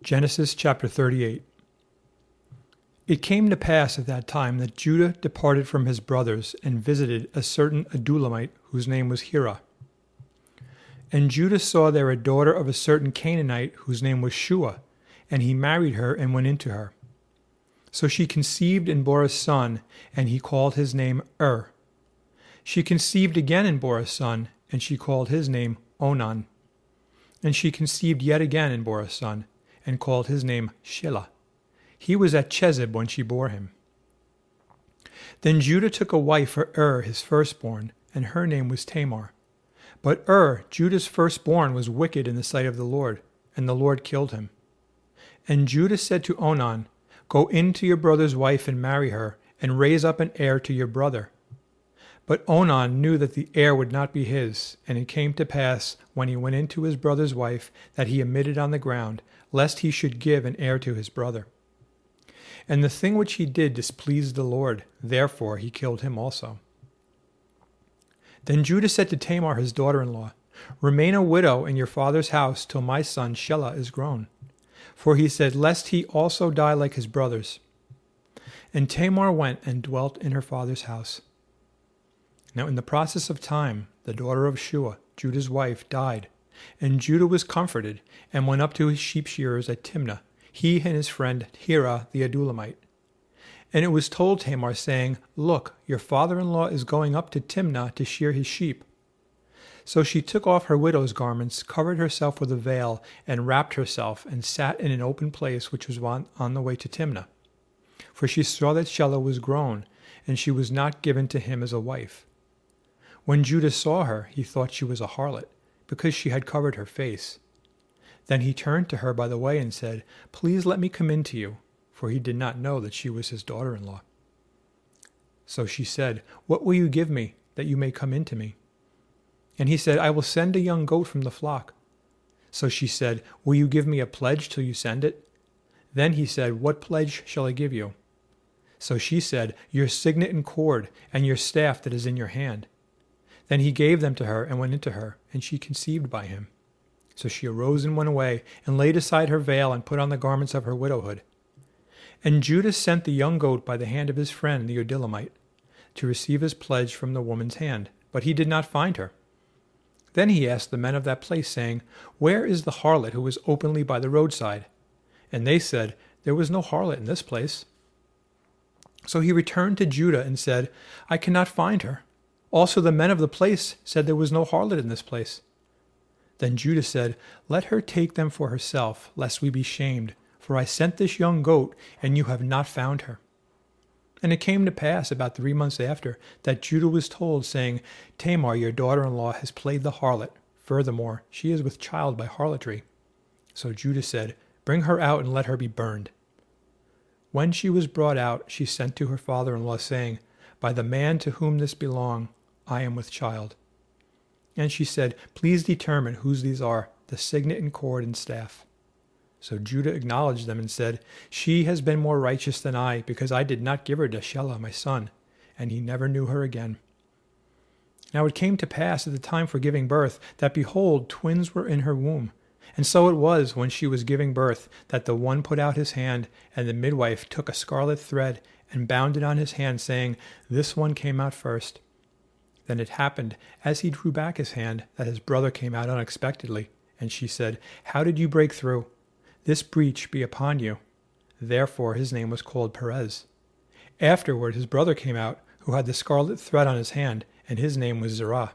Genesis chapter 38. It came to pass at that time that Judah departed from his brothers and visited a certain Adulamite whose name was Hira. And Judah saw there a daughter of a certain Canaanite whose name was Shua, and he married her and went into her. So she conceived and bore a son, and he called his name She conceived again and bore a son, and she called his name Onan. And she conceived yet again and bore a son, and called his name Shelah. He was at Chezib when she bore him. Then Judah took a wife for his firstborn, and her name was Tamar. But Judah's firstborn, was wicked in the sight of the Lord, and the Lord killed him. And Judah said to Onan, Go in to your brother's wife and marry her, and raise up an heir to your brother. But Onan knew that the heir would not be his, and it came to pass, when he went in to his brother's wife, that he emitted on the ground, lest he should give an heir to his brother. And the thing which he did displeased the Lord, therefore he killed him also. Then Judah said to Tamar his daughter-in-law, Remain a widow in your father's house till my son Shelah is grown. For he said, Lest he also die like his brothers. And Tamar went and dwelt in her father's house. Now in the process of time, the daughter of Shua, Judah's wife, died, and Judah was comforted, and went up to his sheep shearers at Timnah, he and his friend Hira the Adulamite. And it was told Tamar, saying, Look, your father-in-law is going up to Timnah to shear his sheep. So she took off her widow's garments, covered herself with a veil, and wrapped herself, and sat in an open place which was on the way to Timnah. For she saw that Shelah was grown, and she was not given to him as a wife. When Judah saw her, he thought she was a harlot, because she had covered her face. Then he turned to her by the way and said, Please let me come in to you, for he did not know that she was his daughter-in-law. So she said, What will you give me, that you may come in to me? And he said, I will send a young goat from the flock. So she said, Will you give me a pledge till you send it? Then he said, What pledge shall I give you? So she said, Your signet and cord, and your staff that is in your hand. Then he gave them to her and went into her, and she conceived by him. So she arose and went away, and laid aside her veil, and put on the garments of her widowhood. And Judah sent the young goat by the hand of his friend the Adulamite, to receive his pledge from the woman's hand, but he did not find her. Then he asked the men of that place, saying, Where is the harlot who was openly by the roadside? And they said, There was no harlot in this place. So he returned to Judah and said, I cannot find her. Also the men of the place said there was no harlot in this place. Then Judah said, Let her take them for herself, lest we be shamed. For I sent this young goat, and you have not found her. And it came to pass about 3 months after, that Judah was told, saying, Tamar, your daughter-in-law, has played the harlot. Furthermore, she is with child by harlotry. So Judah said, Bring her out and let her be burned. When she was brought out, she sent to her father-in-law, saying, By the man to whom this belong, I am with child. And she said, Please determine whose these are, the signet and cord and staff. So Judah acknowledged them and said, She has been more righteous than I, because I did not give her to Shelah my son. And he never knew her again. Now it came to pass at the time for giving birth, that behold, twins were in her womb. And so it was, when she was giving birth, that the one put out his hand, and the midwife took a scarlet thread, and bound it on his hand, saying, This one came out first. Then it happened, as he drew back his hand, that his brother came out unexpectedly. And she said, How did you break through? This breach be upon you. Therefore his name was called Perez. Afterward his brother came out, who had the scarlet thread on his hand, and his name was Zerah.